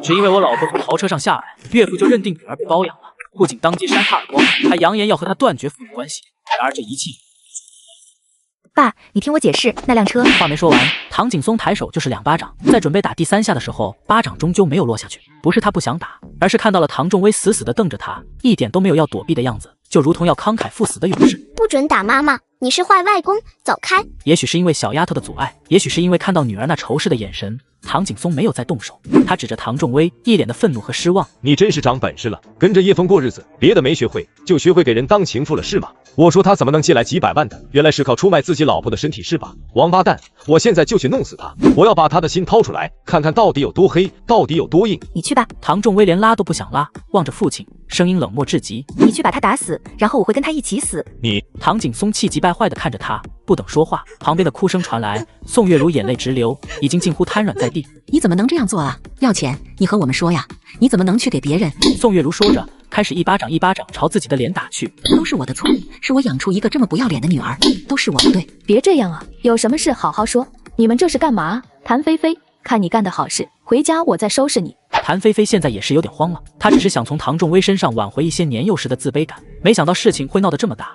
只因为我老婆从豪车上下来，岳父就认定女儿被包养了，不仅当街扇她耳光，还扬言要和她断绝父女关系。然而这一切……爸，你听我解释，那辆车……话没说完，唐景松抬手就是2巴掌，在准备打第3下的时候，巴掌终究没有落下去。不是他不想打，而是看到了唐仲威死死地瞪着他，一点都没有要躲避的样子，就如同要慷慨赴死的勇士。不准打妈妈，你是坏外公，走开！也许是因为小丫头的阻碍，也许是因为看到女儿那仇视的眼神，唐景松没有再动手。他指着唐仲威，一脸的愤怒和失望。你真是长本事了，跟着叶枫过日子，别的没学会，就学会给人当情妇了是吗？我说他怎么能借来几百万的，原来是靠出卖自己老婆的身体是吧？王八蛋！我现在就去弄死他！我要把他的心掏出来，看看到底有多黑，到底有多硬。你去吧。唐仲威连拉都不想拉，望着父亲，声音冷漠至极。你去把他打死，然后我会跟他一起死。你……唐景松气急败坏地看着他，不等说话，旁边的哭声传来，宋月如眼泪直流，已经近乎瘫软在地。你怎么能这样做啊？要钱你和我们说呀，你怎么能去给别人？宋月如说着，开始一巴掌一巴掌朝自己的脸打去。都是我的错，是我养出一个这么不要脸的女儿，都是我不对。别这样啊，有什么事好好说。你们这是干嘛？谭菲菲，看你干的好事，回家我再收拾你。谭菲菲现在也是有点慌了，她只是想从唐仲威身上挽回一些年幼时的自卑感，没想到事情会闹得这么大。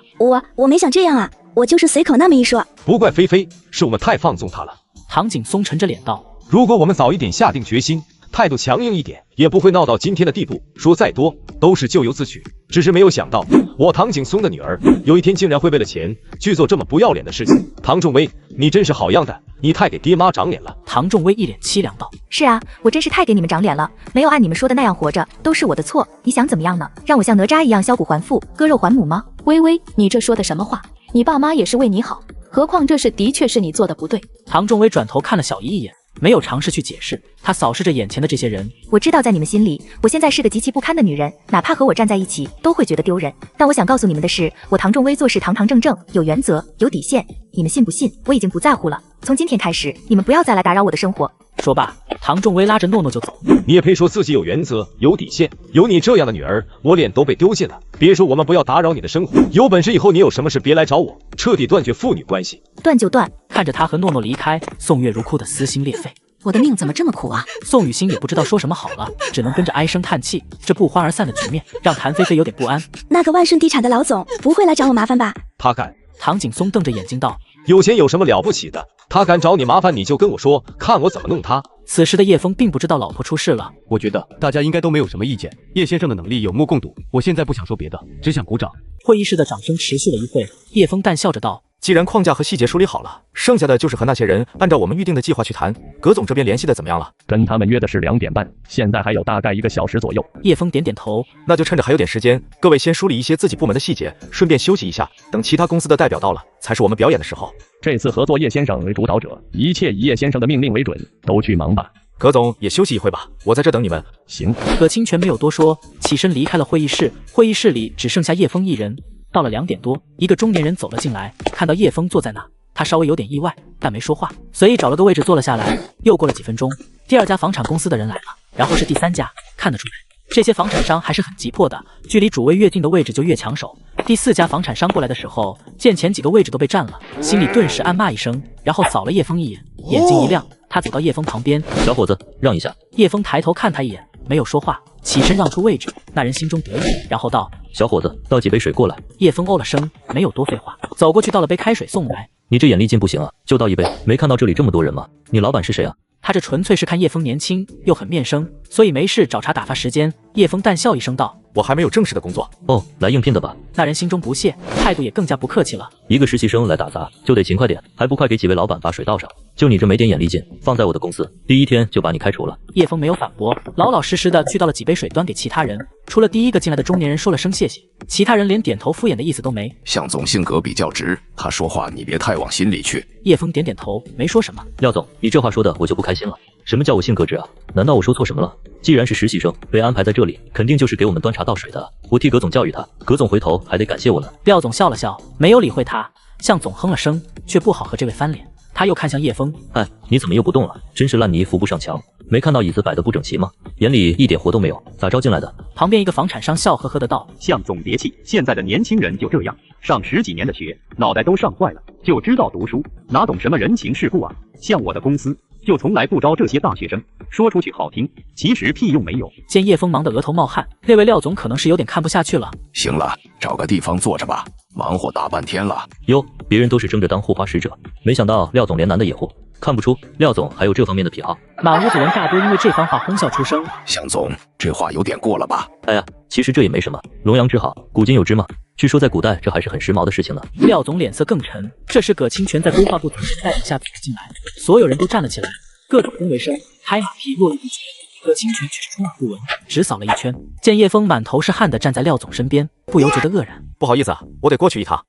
我没想这样啊，我就是随口那么一说。不怪菲菲，是我们太放纵她了。唐景松沉着脸道：如果我们早一点下定决心，态度强硬一点，也不会闹到今天的地步。说再多都是咎由自取，只是没有想到，我唐景松的女儿有一天竟然会为了钱去做这么不要脸的事情。唐仲威，你真是好样的，你太给爹妈长脸了。唐仲威一脸凄凉道：是啊，我真是太给你们长脸了，没有按你们说的那样活着，都是我的错。你想怎么样呢？让我像哪吒一样削骨还父，割肉还母吗？微微，你这说的什么话？你爸妈也是为你好，何况这事的确是你做的不对。唐仲威转头看了小姨一眼，没有尝试去解释，他扫视着眼前的这些人。我知道在你们心里，我现在是个极其不堪的女人，哪怕和我站在一起都会觉得丢人。但我想告诉你们的是，我唐仲威做事堂堂正正，有原则，有底线。你们信不信，我已经不在乎了。从今天开始，你们不要再来打扰我的生活。说罢，唐仲威拉着诺诺就走。你也配说自己有原则、有底线？有你这样的女儿，我脸都被丢尽了。别说我们不要打扰你的生活，有本事以后你有什么事别来找我，彻底断绝父女关系。断就断。看着他和诺诺离开，宋月如哭得撕心裂肺。我的命怎么这么苦啊！宋雨欣也不知道说什么好了，只能跟着唉声叹气。这不欢而散的局面让谭菲菲有点不安。那个万顺地产的老总不会来找我麻烦吧？他敢？唐景松瞪着眼睛道：有钱有什么了不起的？他敢找你麻烦，你就跟我说，看我怎么弄他。此时的叶枫并不知道老婆出事了。我觉得大家应该都没有什么意见，叶先生的能力有目共睹。我现在不想说别的，只想鼓掌。会议室的掌声持续了一会，叶枫淡笑着道：既然框架和细节梳理好了，剩下的就是和那些人按照我们预定的计划去谈。葛总这边联系的怎么样了？跟他们约的是2点半，现在还有大概1个小时左右。叶枫点点头，那就趁着还有点时间，各位先梳理一些自己部门的细节，顺便休息一下，等其他公司的代表到了，才是我们表演的时候。这次合作叶先生为主导者，一切以叶先生的命令为准，都去忙吧。葛总也休息一会吧，我在这等你们。行。葛清泉没有多说，起身离开了会议室。会议室里只剩下叶枫一人。到了2点多，一个中年人走了进来，看到叶枫坐在那，他稍微有点意外，但没说话，随意找了个位置坐了下来。又过了几分钟，第2家房产公司的人来了，然后是第3家。看得出来，这些房产商还是很急迫的，距离主位越近的位置就越抢手。第4家房产商过来的时候，见前几个位置都被占了，心里顿时暗骂一声，然后扫了叶枫一眼，眼睛一亮，他走到叶枫旁边：小伙子，让一下。叶枫抬头看他一眼，没有说话，起身让出位置。那人心中得意，然后道：小伙子，倒几杯水过来。叶枫哦了声，没有多废话，走过去倒了杯开水送来。你这眼力劲不行啊，就倒一杯。没看到这里这么多人吗？你老板是谁啊？他这纯粹是看叶枫年轻又很面生，所以没事找茬打发时间。叶枫淡笑一声道：我还没有正式的工作。哦，来应聘的吧。那人心中不屑，态度也更加不客气了。一个实习生来打杂，就得勤快点，还不快给几位老板把水倒上？就你这没点眼力劲，放在我的公司，第1天就把你开除了。叶枫没有反驳，老老实实的去倒了几杯水端给其他人。除了第1个进来的中年人说了声谢谢，其他人连点头敷衍的意思都没。向总性格比较直，他说话你别太往心里去。叶枫点点头，没说什么。廖总，你这话说的我就不开心了。什么叫我性格直啊？难道我说错什么了？既然是实习生被安排在这里，肯定就是给我们端茶倒水的。我替葛总教育他，葛总回头还得感谢我呢。廖总笑了笑，没有理会他，向总哼了声，却不好和这位翻脸。他又看向叶枫，哎，你怎么又不动了？真是烂泥扶不上墙。没看到椅子摆得不整齐吗？眼里一点活都没有，咋招进来的？旁边一个房产商笑呵呵的道：向总别气，现在的年轻人就这样，上10几年的学，脑袋都上坏了，就知道读书，哪懂什么人情世故啊。像我的公司就从来不招这些大学生。说出去好听，其实屁用没有。见叶枫忙得额头冒汗，那位廖总可能是有点看不下去了。行了，找个地方坐着吧，忙活大半天了。哟，别人都是争着当护花使者，没想到廖总连男的也护。看不出廖总还有这方面的癖好。满屋子人大多因为这番话哄笑出声。向总，这话有点过了吧？哎呀，其实这也没什么，龙阳之好，古今有之嘛。据说在古代这还是很时髦的事情呢。廖总脸色更沉，这时葛清泉在规划部总监带领下走进来，所有人都站了起来，各种恭维声，拍马屁络绎不绝。葛清泉却是充耳不闻，只扫了一圈，见叶枫满头是汗的站在廖总身边，不由觉得愕然。不好意思，我得过去一趟。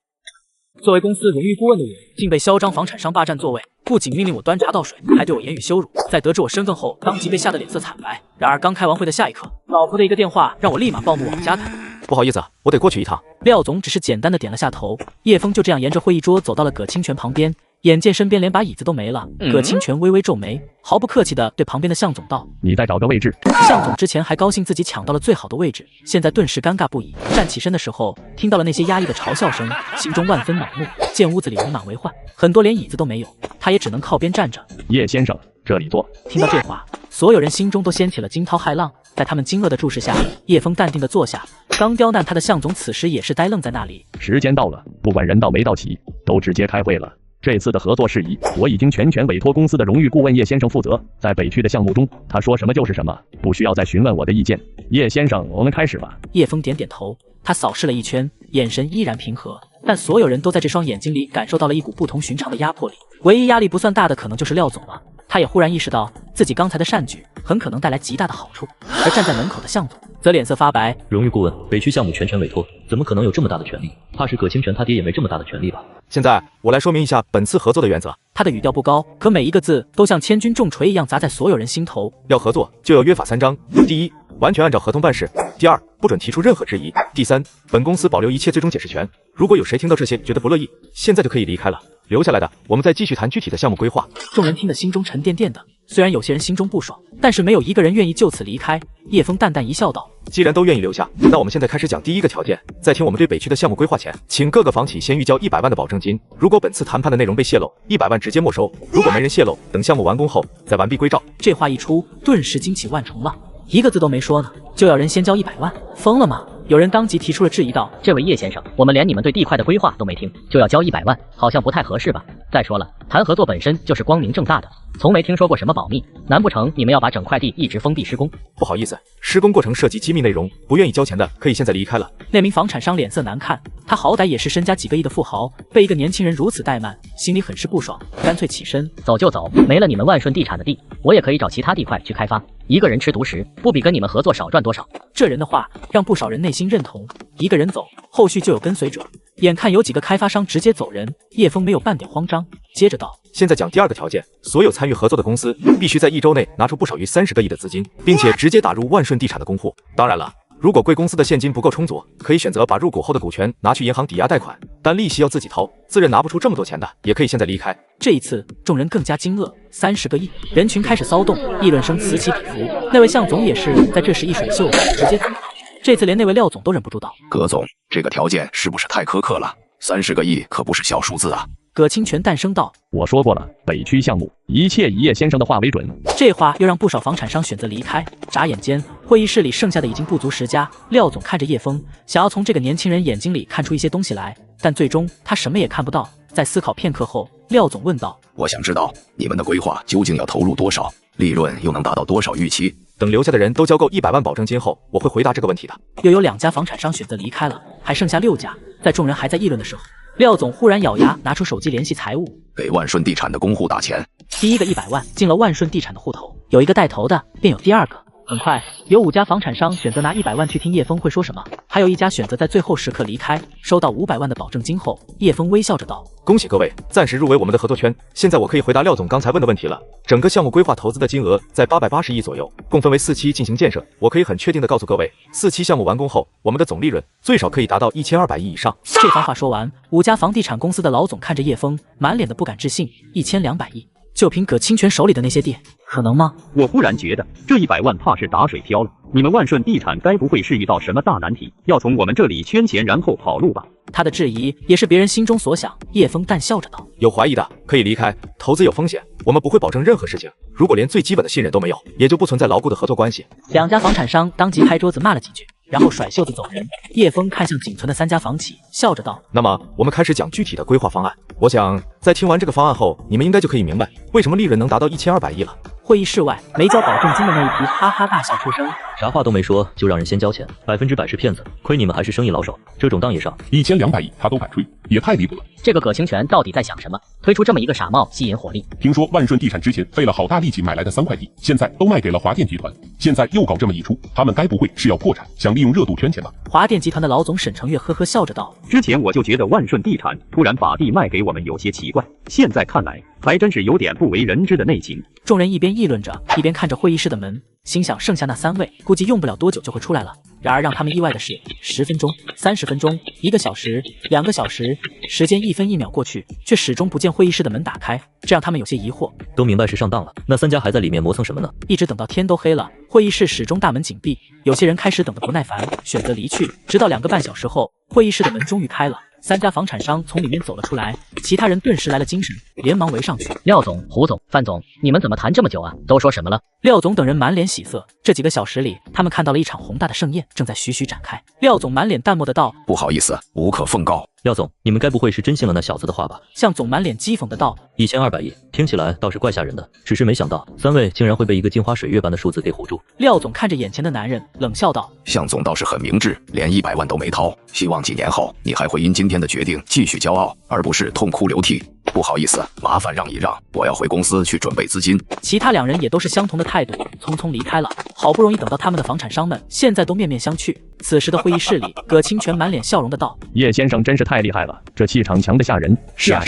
作为公司荣誉顾问的我，竟被嚣张房产商霸占座位，不仅命令我端茶倒水，还对我言语羞辱。在得知我身份后，当即被吓得脸色惨白。然而刚开完会的下一刻，老婆的一个电话让我立马报幕往家赶。不好意思，我得过去一趟。廖总只是简单的点了下头，叶枫就这样沿着会议桌走到了葛清泉旁边。眼见身边连把椅子都没了，葛清泉微微皱眉，毫不客气地对旁边的向总道：“你再找个位置。”向总之前还高兴自己抢到了最好的位置，现在顿时尴尬不已。站起身的时候，听到了那些压抑的嘲笑声，心中万分恼怒。见屋子里人满为患，很多连椅子都没有，他也只能靠边站着。叶先生，这里坐。听到这话，所有人心中都掀起了惊涛骇浪。在他们惊愕的注视下，叶枫淡定地坐下。刚刁难他的向总此时也是呆愣在那里。时间到了，不管人到没到齐，都直接开会了。这次的合作事宜，我已经全权委托公司的荣誉顾问叶先生负责。在北区的项目中，他说什么就是什么，不需要再询问我的意见。叶先生，我们开始吧。叶枫点点头，他扫视了一圈，眼神依然平和，但所有人都在这双眼睛里感受到了一股不同寻常的压迫力。唯一压力不算大的，可能就是廖总了。他也忽然意识到自己刚才的善举很可能带来极大的好处，而站在门口的向总则脸色发白。荣誉顾问，北区项目全权委托，怎么可能有这么大的权利？怕是葛清泉他爹也没这么大的权利吧？现在我来说明一下本次合作的原则。他的语调不高，可每一个字都像千钧重锤一样砸在所有人心头。要合作就要约法3章：第一，完全按照合同办事；第二，不准提出任何质疑；第三，本公司保留一切最终解释权。如果有谁听到这些觉得不乐意，现在就可以离开了。留下来的，我们再继续谈具体的项目规划。众人听得心中沉甸甸的，虽然有些人心中不爽，但是没有一个人愿意就此离开。叶枫淡淡一笑道：“既然都愿意留下，那我们现在开始讲第一个条件。在听我们对北区的项目规划前，请各个房企先预交100万的保证金。如果本次谈判的内容被泄露，100万直接没收；如果没人泄露，等项目完工后再完璧归赵。”这话一出，顿时惊起万重浪，一个字都没说呢，就要人先交100万，疯了吗？有人当即提出了质疑道：“这位叶先生，我们连你们对地块的规划都没听，就要交100万，好像不太合适吧？再说了，谈合作本身就是光明正大的，从没听说过什么保密，难不成你们要把整块地一直封闭施工？”不好意思，施工过程涉及机密内容，不愿意交钱的可以现在离开了。那名房产商脸色难看，他好歹也是身家几个亿的富豪，被一个年轻人如此怠慢，心里很是不爽，干脆起身走就走。没了你们万顺地产的地，我也可以找其他地块去开发。一个人吃独食，不比跟你们合作少赚多少。这人的话让不少人内心认同，一个人走，后续就有跟随者。眼看有几个开发商直接走人，叶枫没有半点慌张，接着道：“现在讲第二个条件，所有参与合作的公司必须在1周内拿出不少于30个亿的资金，并且直接打入万顺地产的公户。当然了，如果贵公司的现金不够充足，可以选择把入股后的股权拿去银行抵押贷款，但利息要自己掏，自认拿不出这么多钱的，也可以现在离开。”这一次，众人更加惊愕，30个亿，人群开始骚动，议论声此起彼伏。那位向总也是在这时一水袖直接走了。这次连那位廖总都忍不住道：“葛总，这个条件是不是太苛刻了？30个亿可不是小数字啊！”葛清泉淡声道：“我说过了，北区项目一切以叶先生的话为准。”这话又让不少房产商选择离开。眨眼间，会议室里剩下的已经不足10家。廖总看着叶枫，想要从这个年轻人眼睛里看出一些东西来，但最终他什么也看不到。在思考片刻后，廖总问道：“我想知道你们的规划究竟要投入多少，利润又能达到多少预期？”等留下的人都交够100万保证金后，我会回答这个问题的。又有2家房产商选择离开了，还剩下6家。在众人还在议论的时候，廖总忽然咬牙拿出手机联系财务，给万顺地产的公户打钱。第一个100万进了万顺地产的户头，有一个带头的，便有第二个。很快，有5家房产商选择拿100万去听叶枫会说什么，还有1家选择在最后时刻离开。收到500万的保证金后，叶枫微笑着道：“恭喜各位，暂时入围我们的合作圈。现在我可以回答廖总刚才问的问题了。整个项目规划投资的金额在880亿左右，共分为4期进行建设。我可以很确定的告诉各位，4期项目完工后，我们的总利润最少可以达到1200亿以上。”这番话说完，5家房地产公司的老总看着叶枫，满脸的不敢置信，1200亿。就凭葛清泉手里的那些地，可能吗？我忽然觉得这100万怕是打水漂了。你们万顺地产该不会是遇到什么大难题，要从我们这里圈钱然后跑路吧？他的质疑也是别人心中所想。叶枫淡笑着道：“有怀疑的可以离开，投资有风险，我们不会保证任何事情。如果连最基本的信任都没有，也就不存在牢固的合作关系。两家房产商当即拍桌子骂了几句，然后甩袖子走人。叶枫看向仅存的3家房企，笑着道：“那么我们开始讲具体的规划方案。我想在听完这个方案后，你们应该就可以明白为什么利润能达到1200亿了。”会议室外，没交保证金的那一批哈哈大笑出声。啥话都没说就让人先交钱，100%是骗子，亏你们还是生意老手，这种当也上。1200亿他都敢吹，也太离谱了。这个葛清泉到底在想什么？推出这么一个傻帽吸引火力？听说万顺地产之前费了好大力气买来的3块地，现在都卖给了华电集团，现在又搞这么一出，他们该不会是要破产，想利用热度圈钱吧？华电集团的老总沈成月呵呵笑着道：“之前我就觉得万顺地产突然把地卖给我们有些奇怪，现在看来还真是有点不为人知的内情。”众人一边议论着，一边看着会议室的门，心想剩下那3位估计用不了多久就会出来了。然而让他们意外的是，10分钟、30分钟、1个小时、2个小时，时间1分1秒过去，却始终不见会议室的门打开，这让他们有些疑惑。都明白是上当了，那3家还在里面磨蹭什么呢？一直等到天都黑了，会议室始终大门紧闭，有些人开始等得不耐烦，选择离去。直到2个半小时后，会议室的门终于开了。3家房产商从里面走了出来，其他人顿时来了精神，连忙围上去。廖总、胡总、范总，你们怎么谈这么久啊？都说什么了？廖总等人满脸喜色，这几个小时里，他们看到了一场宏大的盛宴正在徐徐展开。廖总满脸淡漠的道：“不好意思，无可奉告。”廖总，你们该不会是真信了那小子的话吧？向总满脸讥讽的道：“1200亿，听起来倒是怪吓人的，只是没想到3位竟然会被一个镜花水月般的数字给唬住。”廖总看着眼前的男人，冷笑道：“向总倒是很明智，连100万都没掏，希望几年后你还会因今天的决定继续骄傲，而不是痛哭流涕。不好意思，麻烦让一让，我要回公司去准备资金。”其他2人也都是相同的态度，匆匆离开了。好不容易等到他们的房产商们，现在都面面相觑。此时的会议室里，葛清泉满脸笑容的道：“叶先生真是太厉害了，这气场强得吓人。”是啊。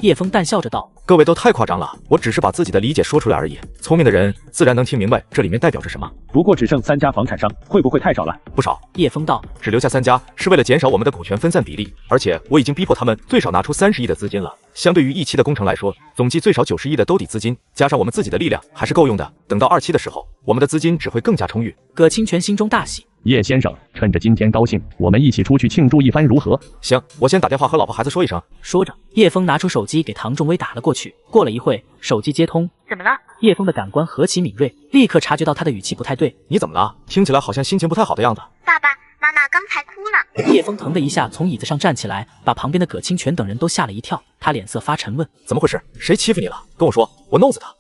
叶枫淡笑着道：“各位都太夸张了，我只是把自己的理解说出来而已。聪明的人自然能听明白这里面代表着什么。不过只剩3家房产商，会不会太少了？不少。”叶枫道：“只留下3家是为了减少我们的股权分散比例，而且我已经逼迫他们最少拿出30亿的资金了。相对于1期的工程来说，总计最少90亿的兜底资金，加上我们自己的力量还是够用的。等到2期的时候，我们的资金只会更加充裕。”葛清泉心中大喜。叶先生，趁着今天高兴，我们一起出去庆祝一番如何？行，我先打电话和老婆孩子说一声。说着，叶枫拿出手机给唐仲威打了过去。过了一会，手机接通。怎么了？叶枫的感官何其敏锐，立刻察觉到他的语气不太对。你怎么了？听起来好像心情不太好的样子。爸爸妈妈刚才哭了。叶枫腾的一下从椅子上站起来，把旁边的葛清泉等人都吓了一跳。他脸色发沉问：“怎么回事？谁欺负你了？跟我说，我弄死他。”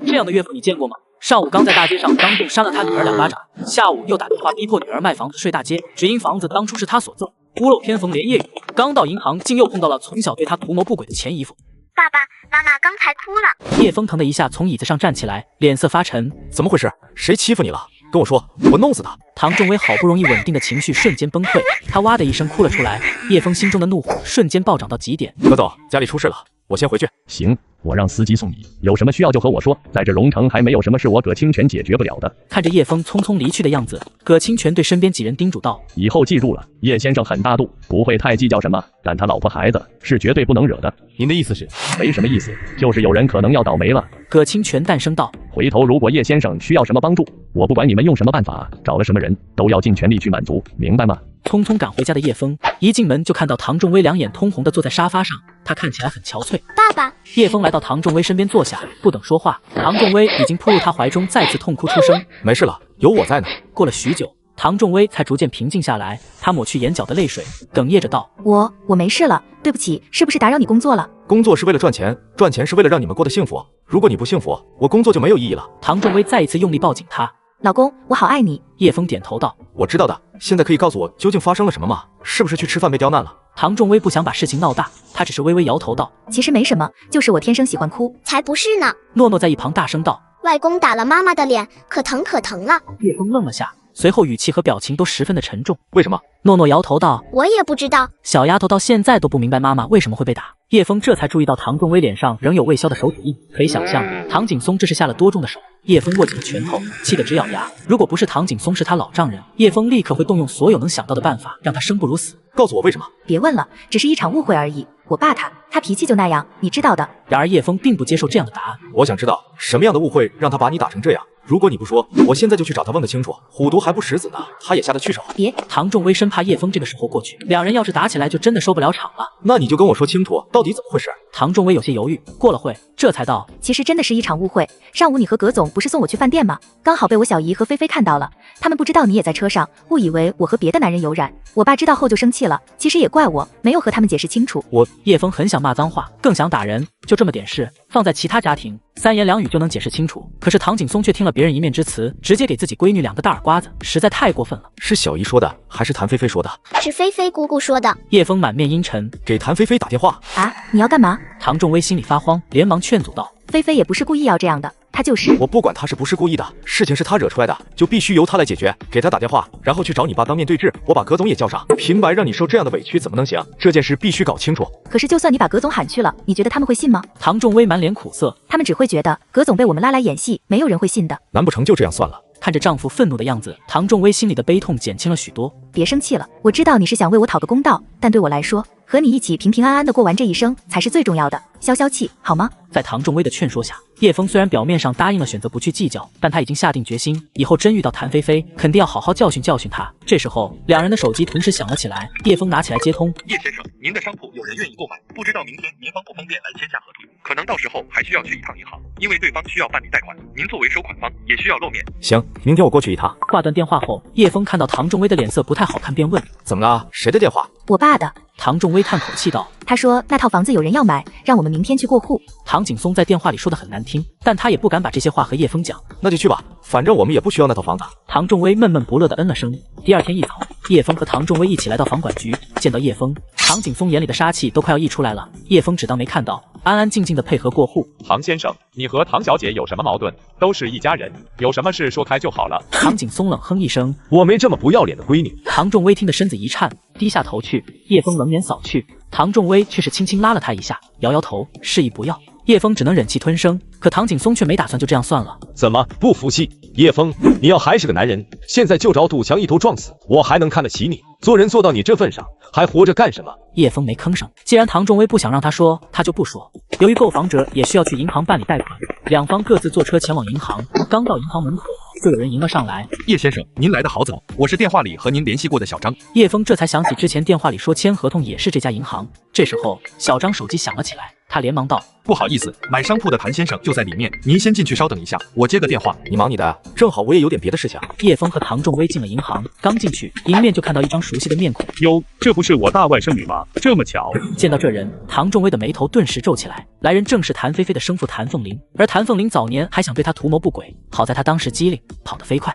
这样的岳父你见过吗？上午刚在大街上当众扇了他女儿2巴掌，下午又打电话逼迫女儿卖房子睡大街，只因房子当初是他所赠，屋漏偏逢连夜雨。刚到银行，竟又碰到了从小对他图谋不轨的前姨父。爸爸妈妈刚才哭了。叶枫腾的一下从椅子上站起来，脸色发沉。怎么回事？谁欺负你了？跟我说，我弄死他！唐仲威好不容易稳定的情绪瞬间崩溃，他哇的一声哭了出来。叶枫心中的怒火瞬间暴涨到极点。葛总，家里出事了，我先回去。行，我让司机送你，有什么需要就和我说，在这龙城还没有什么是我葛清泉解决不了的。看着叶枫匆匆离去的样子，葛清泉对身边几人叮嘱道：“以后记住了，叶先生很大度，不会太计较什么，但他老婆孩子是绝对不能惹的。”您的意思是？没什么意思，就是有人可能要倒霉了。葛清泉淡声道：“回头如果叶先生需要什么帮助，我不管你们用什么办法，找了什么人，都要尽全力去满足，明白吗？”匆匆赶回家的叶枫一进门就看到唐仲威两眼通红的坐在沙发上，他看起来很憔悴。爸爸。叶枫来到唐仲威身边坐下，不等说话，唐仲威已经扑入他怀中，再次痛哭出声。没事了，有我在呢。过了许久，唐仲威才逐渐平静下来，他抹去眼角的泪水，哽咽着道：“我没事了，对不起，是不是打扰你工作了？工作是为了赚钱，赚钱是为了让你们过得幸福。如果你不幸福，我工作就没有意义了。”唐仲威再一次用力抱紧他。老公，我好爱你。叶枫点头道：“我知道的，现在可以告诉我究竟发生了什么吗？是不是去吃饭被刁难了？”唐仲威不想把事情闹大，他只是微微摇头道：“其实没什么，就是我天生喜欢哭。”才不是呢。诺诺在一旁大声道：“外公打了妈妈的脸，可疼可疼了。”叶枫愣了下，随后语气和表情都十分的沉重。为什么？诺诺摇头道：“我也不知道。”小丫头到现在都不明白妈妈为什么会被打。叶枫这才注意到唐仲威脸上仍有未消的手指印，可以想象唐景松这是下了多重的手。叶枫握紧了拳头，气得直咬牙。如果不是唐景松是他老丈人，叶枫立刻会动用所有能想到的办法，让他生不如死。告诉我为什么？别问了，只是一场误会而已。我爸他脾气就那样，你知道的。然而叶枫并不接受这样的答案。我想知道什么样的误会让他把你打成这样。如果你不说，我现在就去找他问个清楚。虎毒还不食子呢，他也下得去手。别，唐仲威生怕叶枫这个时候过去，两人要是打起来，就真的收不了场了。那你就跟我说清楚，到底怎么回事？唐仲威有些犹豫，过了会，这才道：其实真的是一场误会。上午你和葛总不是送我去饭店吗？刚好被我小姨和菲菲看到了，他们不知道你也在车上，误以为我和别的男人有染。我爸知道后就生气了，其实也怪我没有和他们解释清楚。叶枫很想骂脏话，更想打人，就这么点事，放在其他家庭，三言两语就能解释清楚。可是唐景松却听了别人一面之词，直接给自己闺女2个大耳刮子，实在太过分了。是小姨说的，还是谭菲菲说的？是菲菲姑姑说的。叶枫满面阴沉，给谭菲菲打电话。啊，你要干嘛？唐仲威心里发慌，连忙劝阻道：菲菲也不是故意要这样的，她就是……我不管她是不是故意的，事情是她惹出来的，就必须由她来解决。给她打电话，然后去找你爸当面对质，我把葛总也叫上，平白让你受这样的委屈怎么能行？这件事必须搞清楚。可是就算你把葛总喊去了，你觉得他们会信吗？唐仲威满脸苦涩，他们只会觉得葛总被我们拉来演戏，没有人会信的。难不成就这样算了？看着丈夫愤怒的样子，唐仲威心里的悲痛减轻了许多。别生气了，我知道你是想为我讨个公道，但对我来说，和你一起平平安安的过完这一生才是最重要的。消消气好吗？在唐仲威的劝说下，叶枫虽然表面上答应了选择不去计较，但他已经下定决心，以后真遇到谭菲菲，肯定要好好教训教训她。这时候，两人的手机同时响了起来，叶枫拿起来接通。叶先生，您的商铺有人愿意购买，不知道明天您方不方便来签下合同？可能到时候还需要去一趟银行，因为对方需要办理贷款，您作为收款方也需要露面。行，明天我过去一趟。挂断电话后，叶枫看到唐仲威的脸色不太好看，便问：怎么了？谁的电话？我爸的。唐仲威叹口气道：他说那套房子有人要买，让我们明天去过户。唐景松在电话里说的很难听，但他也不敢把这些话和叶枫讲。那就去吧，反正我们也不需要那套房子。唐仲威闷闷不乐地嗯了声。第二天一早，叶枫和唐仲威一起来到房管局，见到叶枫，唐景松眼里的杀气都快要溢出来了。叶枫只当没看到，安安静静地配合过户。唐先生，你和唐小姐有什么矛盾？都是一家人，有什么事说开就好了。唐景松冷哼一声：我没这么不要脸的闺女。唐仲威听得身子一颤，低下头去。叶枫冷眼扫去，唐仲威却是轻轻拉了他一下，摇摇头，示意不要。叶枫只能忍气吞声，可唐景松却没打算就这样算了。怎么不服气？叶枫，你要还是个男人，现在就找堵墙一头撞死，我还能看得起你。做人做到你这份上，还活着干什么？叶枫没吭声。既然唐仲威不想让他说，他就不说。由于购房者也需要去银行办理贷款，两方各自坐车前往银行。刚到银行门口，就有人迎了上来。叶先生，您来得好早，我是电话里和您联系过的小张。叶枫这才想起之前电话里说签合同也是这家银行。这时候，小张手机响了起来，他连忙道：不好意思，买商铺的谭先生就在里面，您先进去稍等一下，我接个电话。你忙你的，正好我也有点别的事情。叶枫和唐仲威进了银行，刚进去，迎面就看到一张熟悉的面孔。哟，这不是我大外甥女吗？这么巧。见到这人，唐仲威的眉头顿时皱起来。来人正是谭菲菲的生父谭凤麟，而谭凤麟早年还想对他图谋不轨，好在他当时机灵，跑得飞快。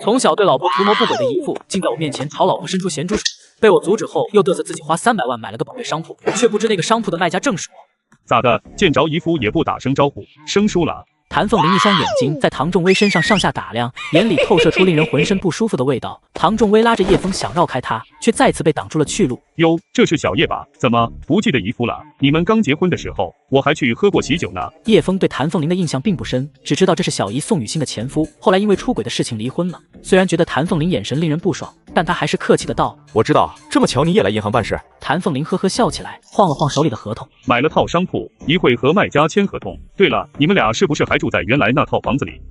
从小对老婆图谋不轨的姨父，竟在我面前朝老婆伸出咸猪手，被我阻止后，又嘚瑟自己花300万买了个宝贝商铺，却不知那个商铺的卖家正是我。咋的？见着姨夫也不打声招呼，生疏了？谭凤麟一双眼睛在唐仲威身上上下打量，眼里透射出令人浑身不舒服的味道。唐仲威拉着叶枫想绕开他，却再次被挡住了去路。哟，这是小叶吧？怎么不记得姨夫了？你们刚结婚的时候，我还去喝过喜酒呢。叶枫对谭凤麟的印象并不深，只知道这是小姨宋雨欣的前夫，后来因为出轨的事情离婚了。虽然觉得谭凤麟眼神令人不爽，但他还是客气的道：我知道，这么巧你也来银行办事。谭凤麟呵呵笑起来，晃了晃手里的合同，买了套商铺，一会和卖家签合同。对了，你们俩是不是还住在原来那套房子里？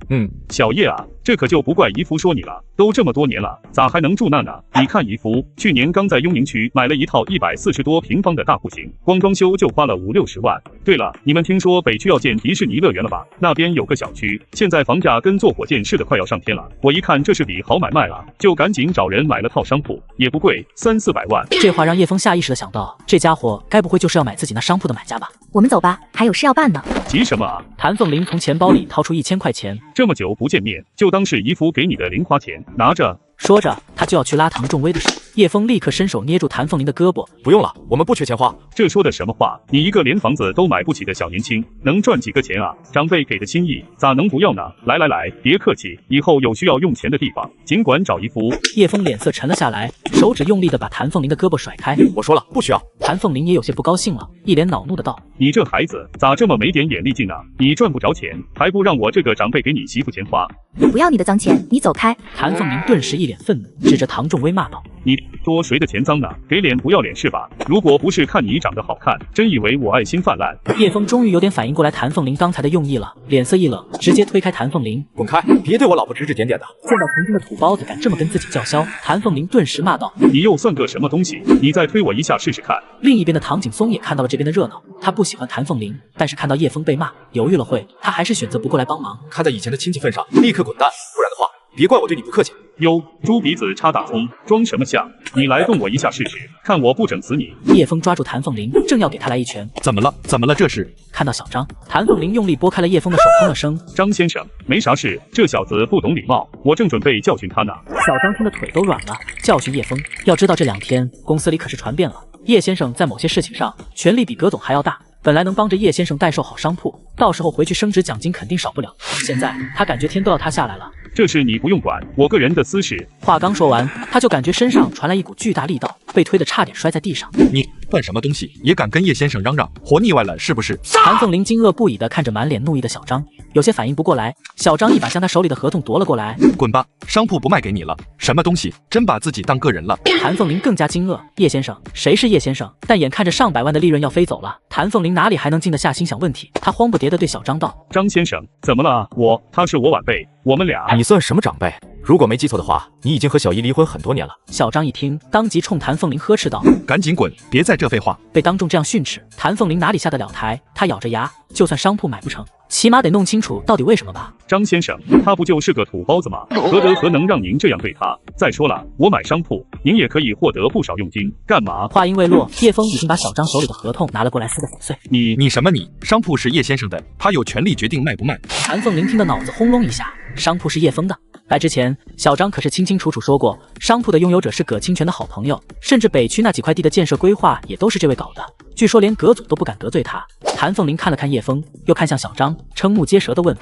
小叶啊，这可就不怪姨夫说你了，都这么多年了，咋还能住那呢？你看姨夫去年刚在雍宁区买了一套140多平方的大户型，光装修就花了50-60万。对了，你们听说北区要建迪士尼乐园了吧？那边有个小区，现在房价跟坐火箭似的，快要上天了。我一看这是笔好买卖啊，就赶紧找人买了套商铺，也不贵，300-400万。这话让叶枫下意识的想到，这家伙该不会就是要买自己那商铺的买家吧？我们走吧，还有事要办呢。急什么啊？谭凤麟从钱包里掏出1000块钱，这么久不见面，就当是姨夫给你的零花钱，拿着。说着，他就要去拉唐仲威的手，叶枫立刻伸手捏住谭凤麟的胳膊。不用了，我们不缺钱花。这说的什么话？你一个连房子都买不起的小年轻，能赚几个钱啊？长辈给的心意，咋能不要呢？来来来，别客气，以后有需要用钱的地方，尽管找姨夫。叶枫脸色沉了下来，手指用力的把谭凤麟的胳膊甩开。我说了，不需要。谭凤麟也有些不高兴了，一脸恼怒的道：你这孩子咋这么没点眼力劲呢？你赚不着钱，还不让我这个长辈给你媳妇钱花？不要你的脏钱，你走开！谭凤鸣顿时一脸愤怒，指着唐仲威骂道：“你说谁的钱脏呢？给脸不要脸是吧？如果不是看你长得好看，真以为我爱心泛滥？”叶枫终于有点反应过来谭凤鸣刚才的用意了，脸色一冷，直接推开谭凤鸣：“滚开！别对我老婆指指点点的！”见到曾经的土包子敢这么跟自己叫嚣，谭凤鸣顿时骂道：“你又算个什么东西？你再推我一下试试看！”另一边的唐景松也看到了这边的热闹，他不喜欢谭凤鸣，但是看到叶枫被骂，犹豫了会，他还是选择不过来帮忙。看在以前的亲戚份上，立刻滚蛋，不然的话，别怪我对你不客气。哟，猪鼻子插大葱，装什么像？你来动我一下试试，看我不整死你！叶枫抓住谭凤鸣，正要给他来一拳。怎么了？怎么了？这是？看到小张，谭凤鸣用力拨开了叶枫的手，哼了声：“张先生，没啥事，这小子不懂礼貌，我正准备教训他呢。”小张听得腿都软了，教训叶枫。要知道这2天公司里可是传遍了，叶先生在某些事情上权力比葛总还要大。本来能帮着叶先生代售好商铺，到时候回去升职奖金肯定少不了。现在他感觉天都要塌下来了。这事你不用管，我个人的私事。话刚说完，他就感觉身上传来一股巨大力道，被推得差点摔在地上。你算什么东西，也敢跟叶先生嚷嚷？活腻歪了是不是？谭凤鸣惊愕不已地看着满脸怒意的小张，有些反应不过来。小张一把将他手里的合同夺了过来：“滚吧，商铺不卖给你了。什么东西，真把自己当个人了？”谭凤鸣更加惊愕：“叶先生，谁是叶先生？”但眼看着上百万的利润要飞走了，谭凤鸣哪里还能静得下心想问题？他慌不迭地对小张道：“张先生，怎么了？他是我晚辈，我们俩……你算什么长辈？如果没记错的话，你已经和小姨离婚很多年了。”小张一听，当即冲谭凤鸣呵斥道：“赶紧滚，别再这废话！”被当众这样训斥，谭凤鸣哪里下得了台？他咬着牙，就算商铺买不成，起码得弄清楚到底为什么吧。张先生，他不就是个土包子吗？何能让您这样对他？再说了，我买商铺，您也可以获得不少佣金，干嘛？话音未落，叶枫已经把小张手里的合同拿了过来，撕得粉碎。你什么你？商铺是叶先生的，他有权利决定卖不卖。谭凤鸣听得脑子轰隆一下，商铺是叶枫的。来之前，小张可是清清楚楚说过，商铺的拥有者是葛清泉的好朋友，甚至北区那几块地的建设规划也都是这位搞的。据说连葛总都不敢得罪他。谭凤鸣看了看叶枫，又看向小张，瞠目结舌地问：“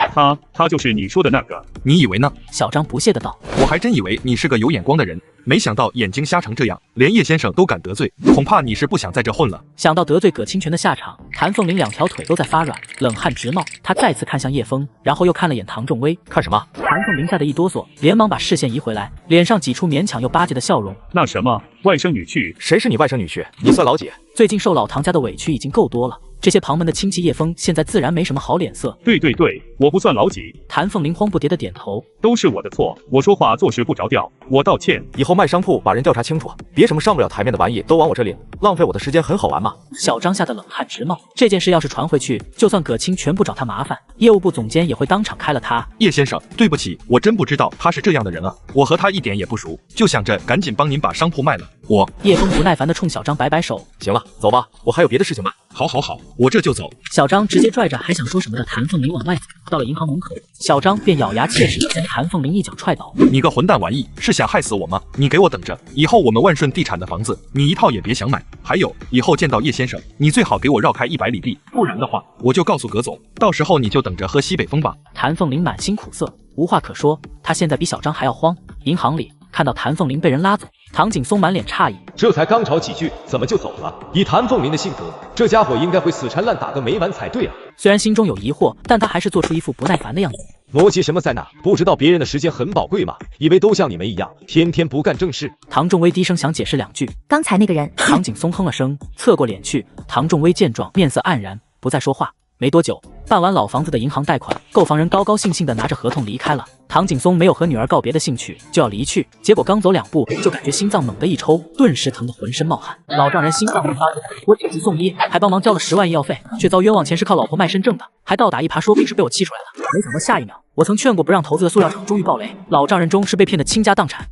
他就是你说的那个？你以为呢？”小张不屑地道：“我还真以为你是个有眼光的人，没想到眼睛瞎成这样，连叶先生都敢得罪，恐怕你是不想在这混了。”想到得罪葛清泉的下场，谭凤鸣2条腿都在发软，冷汗直冒。他再次看向叶枫，然后又看了眼唐仲威。看什么？谭凤鸣吓得一哆嗦，连忙把视线移回来，脸上挤出勉强又巴结的笑容。那什么，外甥女婿？谁是你外甥女婿？你算老几？最近受老唐家的委屈已经够多了，这些旁门的亲戚叶枫现在自然没什么好脸色。对，我不算老几。谭凤鸣慌不迭的点头，都是我的错，我说话做事不着调，我道歉。以后卖商铺把人调查清楚，别什么上不了台面的玩意都往我这里，浪费我的时间很好玩吗？小张吓得冷汗直冒，这件事要是传回去，就算葛清全部找他麻烦，业务部总监也会当场开了他。叶先生，对不起，我真不知道他是这样的人啊，我和他一点也不熟，就想着赶紧帮您把商铺卖了。叶枫不耐烦地冲小张摆摆手，行了，走吧，我还有别的事情办。好，我这就走。小张直接拽着还想说什么的谭凤鸣往外走，到了银行门口，小张便咬牙切齿地将谭凤鸣一脚踹倒。你个混蛋玩意，是想害死我吗？你给我等着，以后我们万顺地产的房子，你一套也别想买。还有，以后见到叶先生，你最好给我绕开100里地，不然的话，我就告诉葛总，到时候你就等着喝西北风吧。谭凤鸣满心苦涩，无话可说，他现在比小张还要慌。银行里看到谭凤鸣被人拉走，唐景松满脸诧异，这才刚吵几句，怎么就走了？以谭凤鸣的性格，这家伙应该会死缠烂打个没完才对啊！虽然心中有疑惑，但他还是做出一副不耐烦的样子。磨叽什么在哪？不知道别人的时间很宝贵吗？以为都像你们一样，天天不干正事？唐仲威低声想解释2句，刚才那个人。唐景松哼了声，侧过脸去。唐仲威见状，面色黯然，不再说话。没多久，办完老房子的银行贷款，购房人高高兴兴地拿着合同离开了。唐景松没有和女儿告别的兴趣，就要离去，结果刚走2步，就感觉心脏猛地一抽，顿时疼得浑身冒汗。老丈人心脏病发作，我紧急送医，还帮忙交了10万医药费，却遭冤枉钱是靠老婆卖身挣的，还倒打一耙说病是被我气出来的。没想到下一秒，我曾劝过不让投资的塑料厂终于爆雷，老丈人终是被骗得倾家荡产。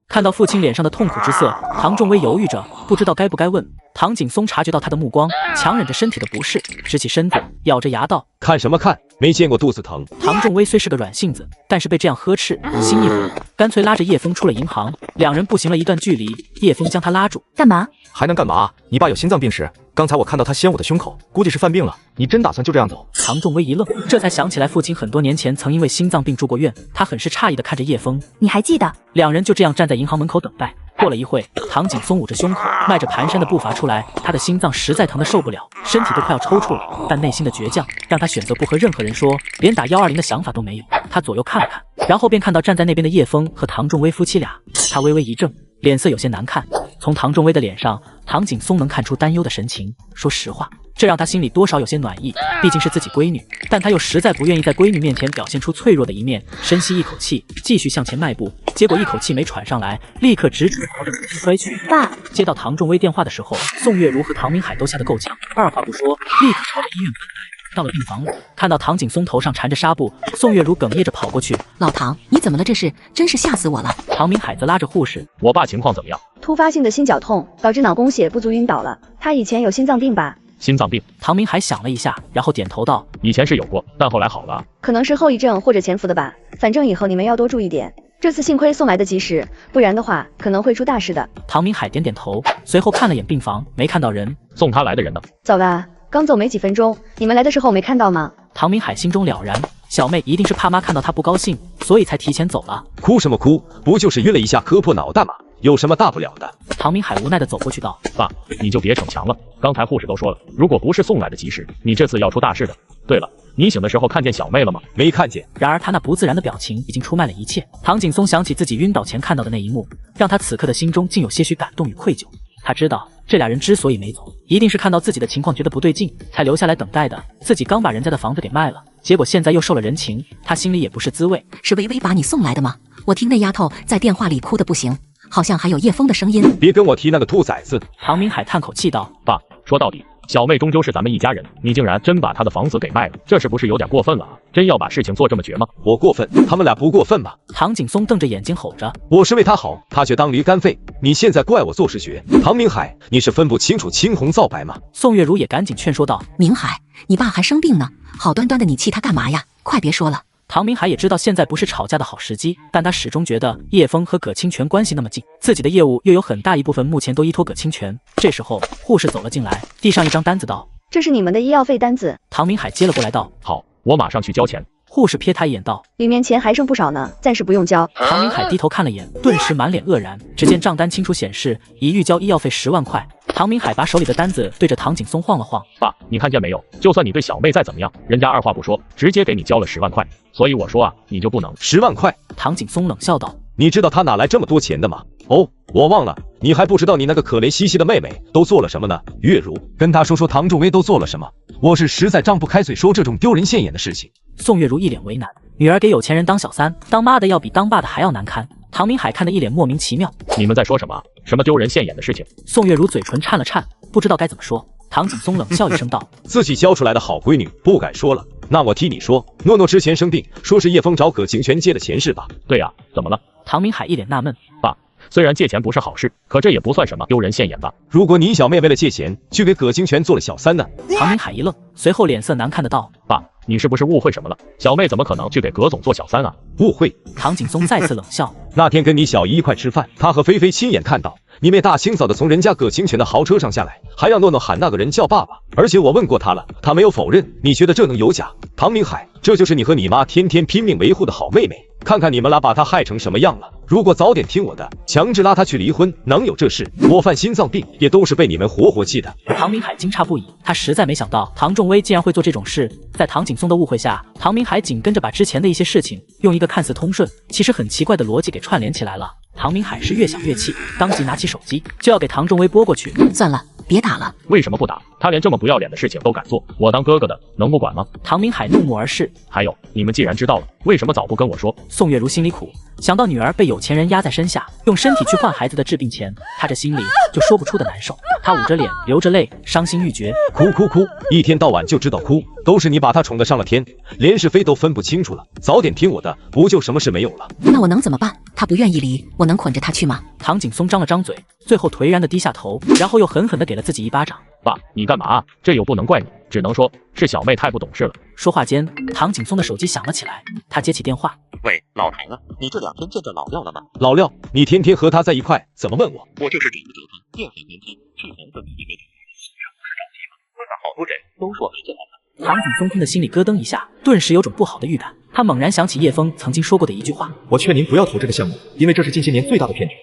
看到父亲脸上的痛苦之色，唐仲威犹豫着，不知道该不该问。唐景松察觉到他的目光，强忍着身体的不适，直起身子，咬着牙道：“看什么看？没见过肚子疼。”唐仲威虽是个软性子，但是被这样呵斥，心一狠，干脆拉着叶枫出了银行。2人步行了一段距离，叶枫将他拉住：“干嘛？还能干嘛？你爸有心脏病史，刚才我看到他掀我的胸口，估计是犯病了。你真打算就这样走？”唐仲威一愣，这才想起来父亲很多年前曾因为心脏病住过院，他很是诧异地看着叶枫：“你还记得？”2人就这样站在银行门口等待。过了一会，唐景松捂着胸口，迈着蹒跚的步伐出来，他的心脏实在疼得受不了，身体都快要抽搐了，但内心的倔强让他选择不和任何人说，连打120的想法都没有。他左右看了看，然后便看到站在那边的叶枫和唐仲威夫妻俩，他微微一怔，脸色有些难看。从唐仲威的脸上，唐景松能看出担忧的神情。说实话，这让他心里多少有些暖意，毕竟是自己闺女，但他又实在不愿意在闺女面前表现出脆弱的一面。深吸一口气，继续向前迈步，结果一口气没喘上来，立刻直直朝着母亲摔去。爸，接到唐仲威电话的时候，宋月如和唐明海都吓得够呛，二话不说，立刻朝着医院奔来。到了病房里，看到唐景松头上缠着纱布，宋月如哽咽着跑过去：“老唐，你怎么了？这是真是吓死我了！”唐明海则拉着护士：“我爸情况怎么样？”突发性的心绞痛导致脑供血不足晕倒了。他以前有心脏病吧？心脏病？唐明海想了一下，然后点头道：“以前是有过，但后来好了。可能是后遗症或者潜伏的吧。反正以后你们要多注意点。这次幸亏送来的及时，不然的话可能会出大事的。”唐明海点点头，随后看了眼病房，没看到人。送他来的人呢？走了，刚走没几分钟。你们来的时候没看到吗？唐明海心中了然，小妹一定是怕妈看到她不高兴，所以才提前走了。哭什么哭？不就是晕了一下磕破脑袋吗？有什么大不了的？唐明海无奈地走过去道：“爸，你就别逞强了。刚才护士都说了，如果不是送来的及时，你这次要出大事的。对了，你醒的时候看见小妹了吗？”没看见。然而他那不自然的表情已经出卖了一切。唐景松想起自己晕倒前看到的那一幕，让他此刻的心中竟有些许感动与愧疚。他知道这俩人之所以没走，一定是看到自己的情况觉得不对劲，才留下来等待的。自己刚把人家的房子给卖了，结果现在又受了人情，他心里也不是滋味。是微微把你送来的吗？我听那丫头在电话里哭得不行，好像还有叶枫的声音。别跟我提那个兔崽子！唐明海叹口气道：“爸，说到底，小妹终究是咱们一家人，你竟然真把她的房子给卖了，这是不是有点过分了啊？真要把事情做这么绝吗？”我过分，他们俩不过分吗？唐景松瞪着眼睛吼着：“我是为他好，他却当驴肝肺，你现在怪我做事绝。唐明海，你是分不清楚青红皂白吗？”宋月如也赶紧劝说道：“明海，你爸还生病呢，好端端的你气他干嘛呀？快别说了。”唐明海也知道现在不是吵架的好时机，但他始终觉得叶枫和葛清泉关系那么近，自己的业务又有很大一部分目前都依托葛清泉。这时候护士走了进来，递上一张单子道：“这是你们的医药费单子。”唐明海接了过来道：“好，我马上去交钱。”护士瞥他一眼道：“里面钱还剩不少呢，暂时不用交。”唐明海低头看了眼，顿时满脸愕然。只见账单清楚显示，一预交医药费10万块。唐明海把手里的单子对着唐景松晃了晃：“爸，你看见没有？就算你对小妹再怎么样，人家二话不说，直接给你交了10万块。所以我说啊，你就不能10万块？”唐景松冷笑道：“你知道他哪来这么多钱的吗？哦，我忘了，你还不知道你那个可怜兮兮的妹妹都做了什么呢？月如，跟他说说唐仲威都做了什么。我是实在张不开嘴说这种丢人现眼的事情。”宋月如一脸为难，女儿给有钱人当小三，当妈的要比当爸的还要难堪。唐明海看得一脸莫名其妙：“你们在说什么？什么丢人现眼的事情？”宋月如嘴唇颤了颤，不知道该怎么说。唐景松冷笑一声道：“自己教出来的好闺女不敢说了，那我替你说。诺诺之前生病，说是叶枫找葛清泉借的钱是吧？”“对呀，怎么了？”唐明海一脸纳闷：“爸，虽然借钱不是好事，可这也不算什么丢人现眼吧？如果你小妹为了借钱去给葛清泉做了小三呢？”唐明海一愣，随后脸色难看的道：“爸，你是不是误会什么了？小妹怎么可能去给葛总做小三啊？”“误会。”唐景松再次冷笑：“那天跟你小姨一块吃饭，他和菲菲亲眼看到你妹大清早的从人家葛清泉的豪车上下来，还让诺诺喊那个人叫爸爸。而且我问过他了，他没有否认。你觉得这能有假？唐明海，这就是你和你妈天天拼命维护的好妹妹。看看你们俩把她害成什么样了！如果早点听我的，强制拉她去离婚，能有这事？我犯心脏病也都是被你们活活气的。”唐明海惊诧不已，他实在没想到唐仲威竟然会做这种事。在唐景松的误会下，唐明海紧跟着把之前的一些事情用一个看似通顺，其实很奇怪的逻辑给串联起来了。唐明海是越想越气，当即拿起手机就要给唐仲威拨过去。算了，别打了。为什么不打？他连这么不要脸的事情都敢做，我当哥哥的能不管吗？唐明海怒目而视。还有，你们既然知道了，为什么早不跟我说？宋月如心里苦，想到女儿被有钱人压在身下，用身体去换孩子的治病钱，她这心里就说不出的难受。她捂着脸，流着泪，伤心欲绝。哭哭哭，一天到晚就知道哭，都是你把她宠得上了天，连是非都分不清楚了。早点听我的，不就什么事没有了？那我能怎么办？他不愿意离，我能捆着他去吗？唐景松张了张嘴，最后颓然的低下头，然后又狠狠的给了自己一巴掌。爸，你干嘛啊？这又不能怪你，只能说是小妹太不懂事了。说话间，唐景松的手机响了起来，他接起电话：“喂，老唐啊，你这2天见着老廖了吗？”“老廖，你天天和他在一块，怎么问我？”“我就是找不着他，电话联系，去年和你没联系，这不是着急吗？问了好多人，都说没见到他。”唐景松听的心里咯噔一下，顿时有种不好的预感。他猛然想起叶枫曾经说过的一句话：“我劝您不要投这个项目，因为这是近些年最大的骗局。”